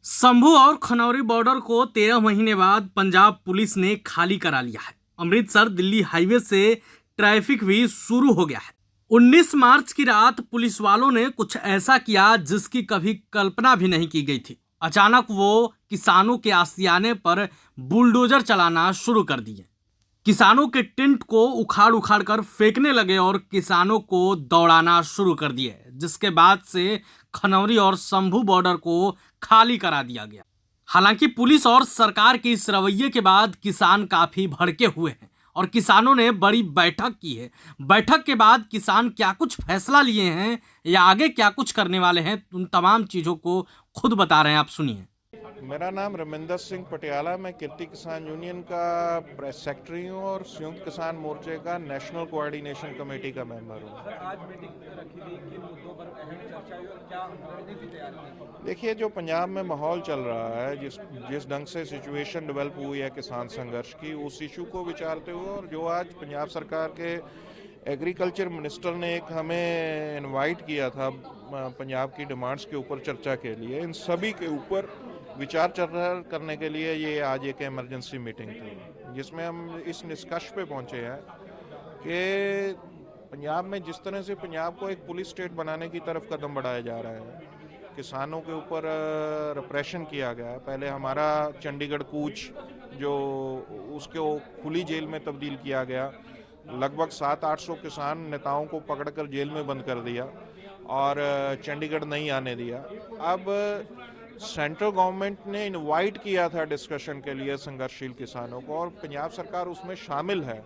संभू और खनौरी बॉर्डर को 13 महीने बाद पंजाब पुलिस ने खाली करा लिया है। अमृतसर दिल्ली हाईवे से ट्रैफिक भी शुरू हो गया है। 19 मार्च की रात पुलिस वालों ने कुछ ऐसा किया जिसकी कभी कल्पना भी नहीं की गई थी। अचानक वो किसानों के आशियाने पर बुलडोजर चलाना शुरू कर दिए। किसानों के टेंट को उखाड़ उखाड़ कर फेंकने लगे और किसानों को दौड़ाना शुरू कर दिए, जिसके बाद से खनौरी और संभू बॉर्डर को खाली करा दिया गया। हालांकि पुलिस और सरकार के इस रवैये के बाद किसान काफी भड़के हुए हैं और किसानों ने बड़ी बैठक की है। बैठक के बाद किसान क्या कुछ फैसला लिए हैं या आगे क्या कुछ करने वाले हैं, उन तमाम चीजों को खुद बता रहे हैं, आप सुनिए। मेरा नाम रमिंदर सिंह पटियाला, मैं कीर्ति किसान यूनियन का प्रेस सेक्रेटरी हूँ और संयुक्त किसान मोर्चे का नेशनल कोऑर्डिनेशन कमेटी का मेंबर हूँ। आज मीटिंग रखी गई, किन मुद्दों पर अहम चर्चा हुई और क्या रणनीति तैयार की? देखिए, जो पंजाब में माहौल चल रहा है, जिस ढंग से सिचुएशन डेवलप हुई है किसान संघर्ष की, उस इशू को विचारते हुए और जो आज पंजाब सरकार के एग्रीकल्चर मिनिस्टर ने एक हमें इनवाइट किया था पंजाब की डिमांड्स के ऊपर चर्चा के लिए, इन सभी के ऊपर विचार चर्चा करने के लिए ये आज एक इमरजेंसी मीटिंग थी, जिसमें हम इस निष्कर्ष पे पहुंचे हैं कि पंजाब में जिस तरह से पंजाब को एक पुलिस स्टेट बनाने की तरफ कदम बढ़ाया जा रहा है, किसानों के ऊपर रिप्रेशन किया गया है। पहले हमारा चंडीगढ़ कूच जो उसको खुली जेल में तब्दील किया गया, लगभग 700-800 किसान नेताओं को पकड़कर जेल में बंद कर दिया और चंडीगढ़ नहीं आने दिया। अब सेंट्रल गवर्नमेंट ने इनवाइट किया था डिस्कशन के लिए संघर्षशील किसानों को और पंजाब सरकार उसमें शामिल है।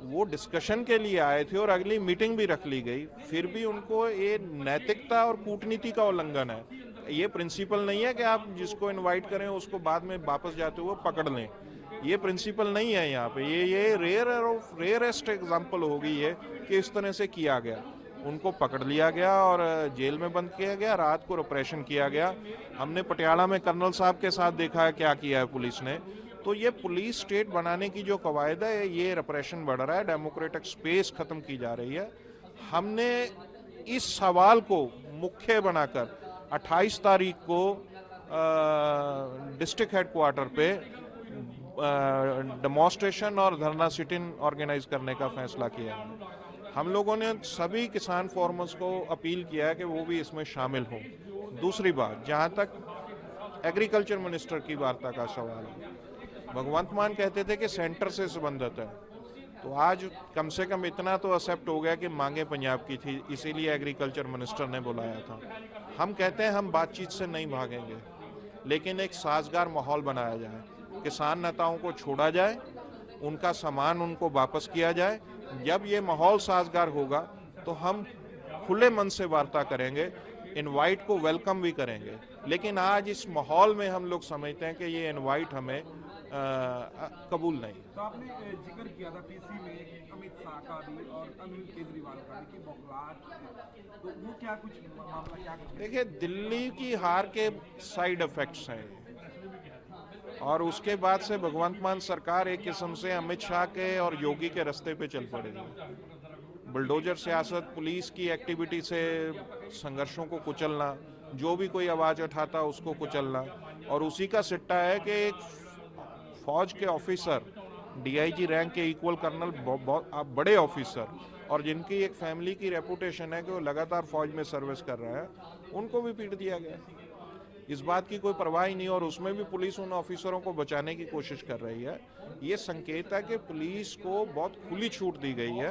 वो डिस्कशन के लिए आए थे और अगली मीटिंग भी रख ली गई, फिर भी उनको ये नैतिकता और कूटनीति का उल्लंघन है। ये प्रिंसिपल नहीं है कि आप जिसको इनवाइट करें उसको बाद में वापस जाते हुए पकड़ लें, ये प्रिंसिपल नहीं है यहाँ पे। ये रेयरेस्ट एग्जाम्पल होगी ये कि इस तरह से किया गया। उनको पकड़ लिया गया और जेल में बंद किया गया, रात को रिप्रेशन किया गया। हमने पटियाला में कर्नल साहब के साथ देखा है क्या किया है पुलिस ने। तो ये पुलिस स्टेट बनाने की जो कवायद है, ये रिप्रेशन बढ़ रहा है, डेमोक्रेटिक स्पेस खत्म की जा रही है। हमने इस सवाल को मुख्य बनाकर 28 तारीख को डिस्ट्रिक्ट हेडक्वार्टर पे डेमोन्स्ट्रेशन और धरना सिट-इन ऑर्गेनाइज करने का फैसला किया है। हम लोगों ने सभी किसान फार्मर्स को अपील किया है कि वो भी इसमें शामिल हों। दूसरी बात, जहाँ तक एग्रीकल्चर मिनिस्टर की वार्ता का सवाल है, भगवंत मान कहते थे कि सेंटर से संबंधित है, तो आज कम से कम इतना तो एक्सेप्ट हो गया कि मांगे पंजाब की थी, इसीलिए एग्रीकल्चर मिनिस्टर ने बुलाया था। हम कहते हैं हम बातचीत से नहीं भागेंगे, लेकिन एक साजगार माहौल बनाया जाए, किसान नेताओं को छोड़ा जाए, उनका सामान उनको वापस किया जाए। जब ये माहौल साजगार होगा तो हम खुले मन से वार्ता करेंगे, इनवाइट को वेलकम भी करेंगे। लेकिन आज इस माहौल में हम लोग समझते हैं कि ये इनवाइट हमें कबूल नहीं। तो आपने जिक्र किया था पीसी में अमित शाह का भी और अरविंद केजरीवाल का भी कि बौखलाहट, तो वो क्या कुछ मामला क्या कुछ? देखिए, दिल्ली की हार के साइड इफेक्ट्स हैं और उसके बाद से भगवंत मान सरकार एक किस्म से अमित शाह के और योगी के रास्ते पे चल पड़ेगी। बुलडोजर सियासत, पुलिस की एक्टिविटी से संघर्षों को कुचलना, जो भी कोई आवाज़ उठाता उसको कुचलना, और उसी का सिट्टा है कि एक फौज के ऑफिसर, डीआईजी रैंक के इक्वल कर्नल, बहुत बड़े ऑफिसर और जिनकी एक फैमिली की रेपुटेशन है कि वो लगातार फौज में सर्विस कर रहा है, उनको भी पीट दिया गया। इस बात की कोई परवाह ही नहीं और उसमें भी पुलिस उन ऑफिसरों को बचाने की कोशिश कर रही है। ये संकेत है कि पुलिस को बहुत खुली छूट दी गई है।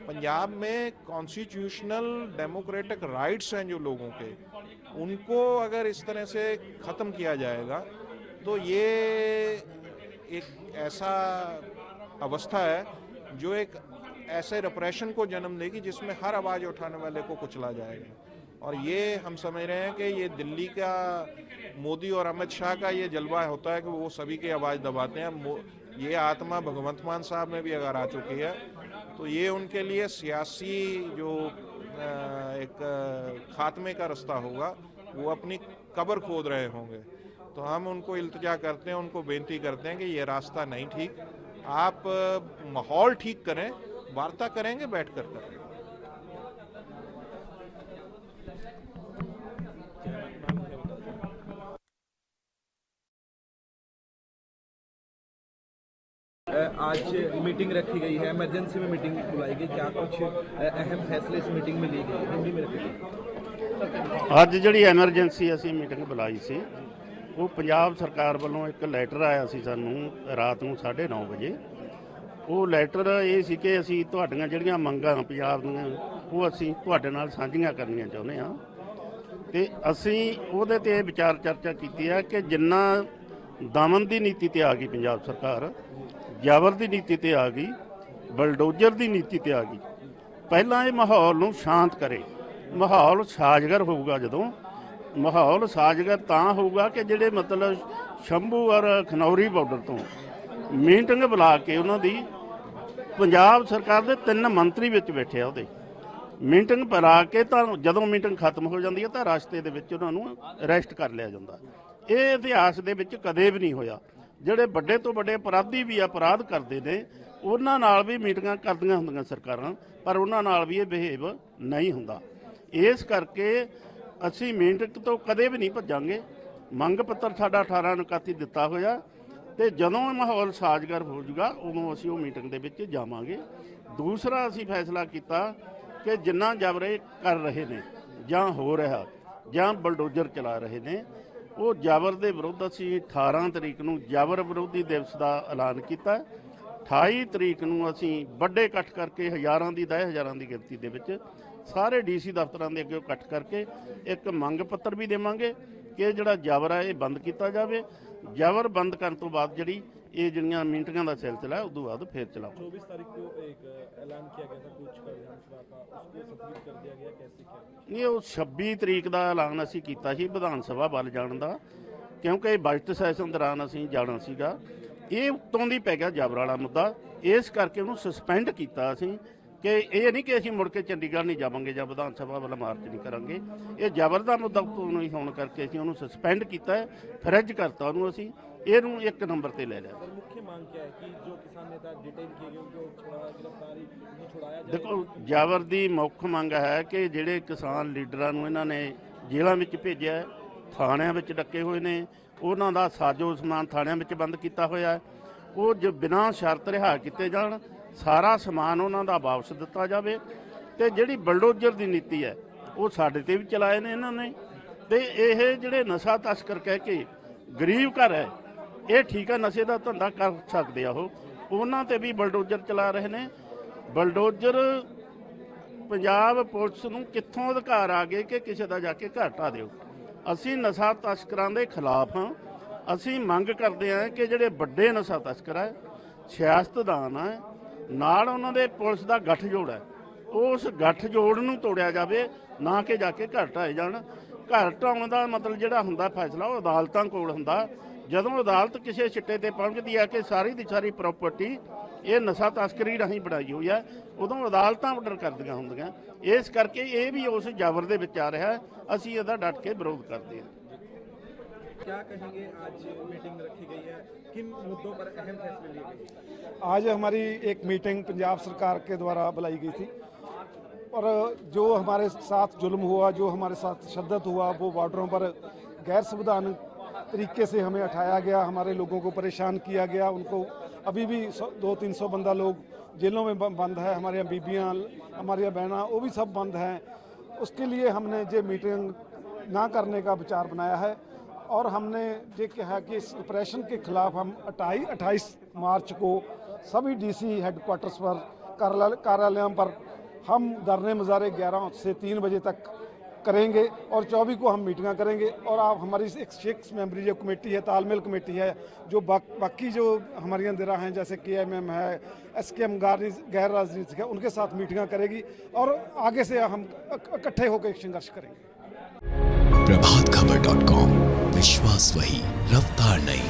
पंजाब में कॉन्स्टिट्यूशनल डेमोक्रेटिक राइट्स हैं जो लोगों के, उनको अगर इस तरह से ख़त्म किया जाएगा तो ये एक ऐसा अवस्था है जो एक ऐसे रिप्रेशन को जन्म देगी जिसमें हर आवाज़ उठाने वाले को कुचला जाएगा। और ये हम समझ रहे हैं कि ये दिल्ली का मोदी और अमित शाह का ये जलवा होता है कि वो सभी की आवाज़ दबाते हैं। ये आत्मा भगवंत मान साहब में भी अगर आ चुकी है तो ये उनके लिए सियासी जो एक खात्मे का रास्ता होगा, वो अपनी कब्र खोद रहे होंगे। तो हम उनको इल्तिजा करते हैं, उनको बेनती करते हैं कि ये रास्ता नहीं ठीक, आप माहौल ठीक करें वार्ता करेंगे, बैठकर करेंगे। आज मीटिंग रखी गई है, इमरजेंसी में मीटिंग बुलाई गई, क्या कुछ अहम फैसले इस मीटिंग में लिए गए? हिंदी में रखी गई। ਅੱਜ ਜਿਹੜੀ ਐਮਰਜੈਂਸੀ ਅਸੀਂ ਮੀਟਿੰਗ ਬੁਲਾਈ ਸੀ ਉਹ ਪੰਜਾਬ ਸਰਕਾਰ ਵੱਲੋਂ ਇੱਕ ਲੈਟਰ ਆਇਆ ਸੀ ਸਾਨੂੰ ਰਾਤ ਨੂੰ 9:30 ਵਜੇ। ਉਹ ਲੈਟਰ ਇਹ ਸੀ ਕਿ ਅਸੀਂ ਤੁਹਾਡੀਆਂ ਜਿਹੜੀਆਂ ਮੰਗਾਂ ਪੰਜਾਬ ਦੀਆਂ ਉਹ ਅਸੀਂ ਤੁਹਾਡੇ ਨਾਲ ਸਾਂਝੀਆਂ ਕਰਨੀਆਂ ਚਾਹੁੰਦੇ ਹਾਂ ਤੇ ਅਸੀਂ ਉਹਦੇ ਤੇ ਵਿਚਾਰ ਚਰਚਾ ਕੀਤੀ ਹੈ ਕਿ ਜਿੰਨਾ ਦਮਨ ਦੀ ਨੀਤੀ ਤੇ ਆ ਗਈ ਪੰਜਾਬ ਸਰਕਾਰ, ਜ਼ਬਰ ਦੀ ਨੀਤੀ ਤੇ ਆ ਗਈ, ਬਲਡੋਜ਼ਰ ਦੀ ਨੀਤੀ ਤੇ ਆ ਗਈ। ਪਹਿਲਾਂ ਇਹ ਮਾਹੌਲ ਨੂੰ ਸ਼ਾਂਤ ਕਰੇ। ਮਾਹੌਲ ਸਾਜ਼ਗਰ ਹੋਊਗਾ, ਜਦੋਂ ਮਾਹੌਲ ਸਾਜ਼ਗਰ ਤਾਂ ਹੋਊਗਾ ਕਿ ਜਿਹੜੇ ਮਤਲਬ ਸ਼ੰਭੂ ਔਰ ਖਨੌਰੀ ਬਾਰਡਰ ਤੋਂ ਮੀਟਿੰਗ ਬੁਲਾ ਕੇ ਉਹਨਾਂ ਦੀ ਪੰਜਾਬ ਸਰਕਾਰ ਦੇ 3 ਮੰਤਰੀ ਵਿੱਚ ਬੈਠੇ ਆ, ਉਹਦੇ ਮੀਟਿੰਗ ਬੁਲਾ ਕੇ ਤਾਂ ਜਦੋਂ ਮੀਟਿੰਗ ਖਤਮ ਹੋ ਜਾਂਦੀ ਹੈ ਤਾਂ ਰਸਤੇ ਦੇ ਵਿੱਚ ਉਹਨਾਂ ਨੂੰ ਅਰੈਸਟ ਕਰ ਲਿਆ ਜਾਂਦਾ। ਇਹ ਇਤਿਹਾਸ ਦੇ ਵਿੱਚ ਕਦੇ ਵੀ ਨਹੀਂ ਹੋਇਆ। ਜਿਹੜੇ ਵੱਡੇ ਤੋਂ ਵੱਡੇ ਅਪਰਾਧੀ ਵੀ ਅਪਰਾਧ ਕਰਦੇ ਨੇ ਉਹਨਾਂ ਨਾਲ ਵੀ ਮੀਟਿੰਗਾਂ ਕਰਦੀਆਂ ਹੁੰਦੀਆਂ ਸਰਕਾਰਾਂ, ਪਰ ਉਹਨਾਂ ਨਾਲ ਵੀ ਇਹ ਬਿਹੇਵ ਨਹੀਂ ਹੁੰਦਾ। ਇਸ ਕਰਕੇ ਅਸੀਂ ਮੀਟਿੰਗ ਤੋਂ ਕਦੇ ਵੀ ਨਹੀਂ ਭੱਜਾਂਗੇ। ਮੰਗ ਪੱਤਰ ਸਾਡਾ 18 29 ਦਿੱਤਾ ਹੋਇਆ ਤੇ ਜਦੋਂ ਇਹ ਮਾਹੌਲ ਸਾਜ਼ਗਰ ਹੋ ਜਾਊਗਾ ਉਦੋਂ ਅਸੀਂ ਉਹ ਮੀਟਿੰਗ ਦੇ ਵਿੱਚ ਜਾਵਾਂਗੇ। ਦੂਸਰਾ ਅਸੀਂ ਫੈਸਲਾ ਕੀਤਾ ਕਿ ਜਿੰਨਾ ਜਬਰ ਕਰ ਰਹੇ ਨੇ ਜਾਂ ਹੋ ਰਿਹਾ ਜਾਂ ਬਲਡੋਜ਼ਰ ਚਲਾ ਰਹੇ ਨੇ ਉਹ ਜਬਰ ਦੇ ਵਿਰੁੱਧ ਅਸੀਂ 18 ਤਰੀਕ ਨੂੰ ਜਬਰ ਵਿਰੋਧੀ ਦਿਵਸ ਦਾ ਐਲਾਨ ਕੀਤਾ। 28 ਤਰੀਕ ਨੂੰ ਅਸੀਂ ਵੱਡੇ ਇਕੱਠ ਕਰਕੇ ਹਜ਼ਾਰਾਂ ਦੀ 10,000 ਦੀ ਗਿਣਤੀ ਦੇ ਵਿੱਚ ਸਾਰੇ ਡੀਸੀ ਦਫ਼ਤਰਾਂ ਦੇ ਅੱਗੇ ਇਕੱਠ ਕਰਕੇ ਇੱਕ ਮੰਗ ਪੱਤਰ ਵੀ ਦੇਵਾਂਗੇ ਕਿ ਜਿਹੜਾ ਜਬਰ ਹੈ ਇਹ ਬੰਦ ਕੀਤਾ ਜਾਵੇ। ਜਬਰ ਬੰਦ ਕਰਨ ਤੋਂ ਬਾਅਦ ਜਿਹੜੀ ਇਹ ਜਿਹੜੀਆਂ ਮੀਟਿੰਗਾਂ ਦਾ ਸਿਲਸਿਲਾ ਹੈ ਉਦੋਂ ਬਾਅਦ ਫਿਰ ਚਲਾਵਾਂਗੇ। 24 तारीख को एक ऐलान किया गया था कुछ का विधानसभा का, उसको सस्पेंड कर दिया गया, कैसे क्या? ਇਹ ਉਹ 26 ਤਰੀਕ ਦਾ ਐਲਾਨ ਅਸੀਂ ਕੀਤਾ ਸੀ ਵਿਧਾਨ ਸਭਾ ਵੱਲ ਜਾਣ ਦਾ, ਕਿਉਂਕਿ ਇਹ ਬਜਟ ਸੈਸ਼ਨ ਦੌਰਾਨ ਅਸੀਂ ਜਾਣਾ ਸੀਗਾ। ਇਹ ਉੱਤੋਂ ਦੀ ਪੈ ਗਿਆ ਜਬਰ ਵਾਲਾ ਮੁੱਦਾ, ਇਸ ਕਰਕੇ ਉਹਨੂੰ ਸਸਪੈਂਡ ਕੀਤਾ ਅਸੀਂ ਕਿ ਇਹ ਨਹੀਂ ਕਿ ਅਸੀਂ ਮੁੜ ਕੇ ਚੰਡੀਗੜ੍ਹ ਨਹੀਂ ਜਾਵਾਂਗੇ ਜਾਂ ਵਿਧਾਨ ਸਭਾ ਵੱਲ ਮਾਰਚ ਨਹੀਂ ਕਰਾਂਗੇ। ਇਹ ਜਬਰ ਦਾ ਮੁੱਦਾ ਉੱਤੋਂ ਨਹੀਂ ਹੋਣ ਕਰਕੇ ਅਸੀਂ ਉਹਨੂੰ ਸਸਪੈਂਡ ਕੀਤਾ ਹੈ, ਫਰਜ਼ ਕਰਤਾ ਉਹਨੂੰ, ਅਸੀਂ ਇਹਨੂੰ 1 ਨੰਬਰ ਤੇ ਲੈ ਲਿਆ। सर मुख्य मांग क्या है कि जो किसान नेता डिटेन किए गए उनको गिरफ्तारी उनको छुड़ाया जाए? ਦੇਖੋ ਜਬਰ ਦੀ ਮੁੱਖ ਮੰਗ ਹੈ ਕਿ ਜਿਹੜੇ ਕਿਸਾਨ ਲੀਡਰਾਂ ਨੂੰ ਇਹਨਾਂ ਨੇ ਜੇਲ੍ਹਾਂ ਵਿੱਚ ਭੇਜਿਆ, ਥਾਣਿਆਂ ਵਿੱਚ ਡੱਕੇ ਹੋਏ ਨੇ, ਉਹਨਾਂ ਦਾ ਸਾਜੋ ਸਮਾਨ ਥਾਣਿਆਂ ਵਿੱਚ ਬੰਦ ਕੀਤਾ ਹੋਇਆ ਹੈ, ਉਹ ਜੋ ਬਿਨਾਂ ਸ਼ਰਤ ਰਿਹਾ ਕੀਤੇ ਜਾਣ, ਸਾਰਾ ਸਮਾਨ ਉਹਨਾਂ ਦਾ ਵਾਪਸ ਦਿੱਤਾ ਜਾਵੇ। ਤੇ ਜਿਹੜੀ ਬਲਡੋਜ਼ਰ ਦੀ ਨੀਤੀ ਹੈ ਉਹ ਸਾਡੇ ਤੇ ਵੀ ਚਲਾਏ ਨੇ ਇਹਨਾਂ ਨੇ। ਤੇ ਇਹ ਜਿਹੜੇ ਨਸ਼ਾ ਤਸਕਰ ਕਹਿ ਕੇ ਗਰੀਬ ਘਰ ਹੈ, ਇਹ ਠੀਕ ਹੈ ਨਸ਼ੇ ਦਾ ਧੰਦਾ ਕਰ ਸਕਦੇ ਆ, ਉਹਨਾਂ ਤੇ ਵੀ ਬਲਡੋਜ਼ਰ ਚਲਾ ਰਹੇ ਨੇ। ਬਲਡੋਜ਼ਰ ਪੰਜਾਬ ਪੁਲਿਸ ਨੂੰ ਕਿੱਥੋਂ ਅਧਿਕਾਰ ਆ ਗਏ ਕਿ ਕਿਸੇ ਦਾ ਜਾ ਕੇ ਘਰ ਢਾਹ ਦਿਓ। ਅਸੀਂ ਨਸ਼ਾ ਤਸਕਰਾਂ ਦੇ ਖਿਲਾਫ ਹਾਂ। ਅਸੀਂ ਮੰਗ ਕਰਦੇ ਹਾਂ ਕਿ ਜਿਹੜੇ ਵੱਡੇ ਨਸ਼ਾ ਤਸਕਰ ਹੈ, ਸਿਆਸਤਦਾਨ ਹੈ, ਨਾਲ ਉਹਨਾਂ ਦੇ ਪੁਲਿਸ ਦਾ ਗੱਠਜੋੜ ਹੈ, ਉਸ ਗੱਠਜੋੜ ਨੂੰ ਤੋੜਿਆ ਜਾਵੇ, ਨਾ ਕਿ ਜਾ ਕੇ ਘਰ ਢਾਏ ਜਾਣ। ਘਰ ਢਾਉਣ ਦਾ ਮਤਲਬ ਜਿਹੜਾ ਹੁੰਦਾ ਫੈਸਲਾ ਉਹ ਅਦਾਲਤਾਂ ਕੋਲ ਹੁੰਦਾ। ਜਦੋਂ ਅਦਾਲਤ ਕਿਸੇ ਸਿੱਟੇ ਤੇ ਪਹੁੰਚਦੀ ਹੈ ਕਿ ਸਾਰੀ ਦੀ ਸਾਰੀ ਪ੍ਰਾਪਰਟੀ ਇਹ ਨਸ਼ਾ ਤਸਕਰੀ ਰਾਹੀਂ ਬਣਾਈ ਹੋਈ ਹੈ, ਉਦੋਂ ਅਦਾਲਤਾਂ ਆਰਡਰ ਕਰਦੀਆਂ ਹੁੰਦੀਆਂ। ਇਸ ਕਰਕੇ ਇਹ ਵੀ ਉਸ ਜਬਰ ਦੇ ਵਿੱਚ ਆ ਰਿਹਾ ਹੈ। ਅਸੀਂ ਇਹਦਾ ਡਟ ਕੇ ਵਿਰੋਧ ਕਰਦੇ ਹਾਂ। क्या कहेंगे, आज मीटिंग रखी गई है, किन मुद्दों पर अहम फैसले लिए गए? आज हमारी एक मीटिंग पंजाब सरकार के द्वारा बुलाई गई थी और जो हमारे साथ जुल्म हुआ, जो हमारे साथ तशद्दुद हुआ, वो बॉर्डरों पर गैर संवैधानिक तरीके से हमें उठाया गया, हमारे लोगों को परेशान किया गया। उनको अभी भी 200-300 बंदा लोग जेलों में बंद है, हमारे यहाँ बीबियाँ, हमारे यहाँ बहना, वो भी सब बंद हैं। उसके लिए हमने ये मीटिंग ना करने का विचार बनाया है और हमने ये कहा कि इस ऑपरेशन के खिलाफ हम 28 मार्च को सभी डीसी हेडक्वार्टर्स पर कार्यालयों पर हम धरने मुजाहरे 11 से 3 बजे तक करेंगे और 24 को हम मीटिंग करेंगे। और आप हमारी एक 6 मेंबरी जो कमेटी है, तालमेल कमेटी है, जो बाकी जो हमारी अंदर हैं जैसे KMM है, SKM गैर राजनीतिक है, उनके साथ मीटिंग करेगी और आगे से हम इकट्ठे होकर संघर्ष करेंगे। प्रभातखबर.com, विश्वास वही, रफ्तार नहीं।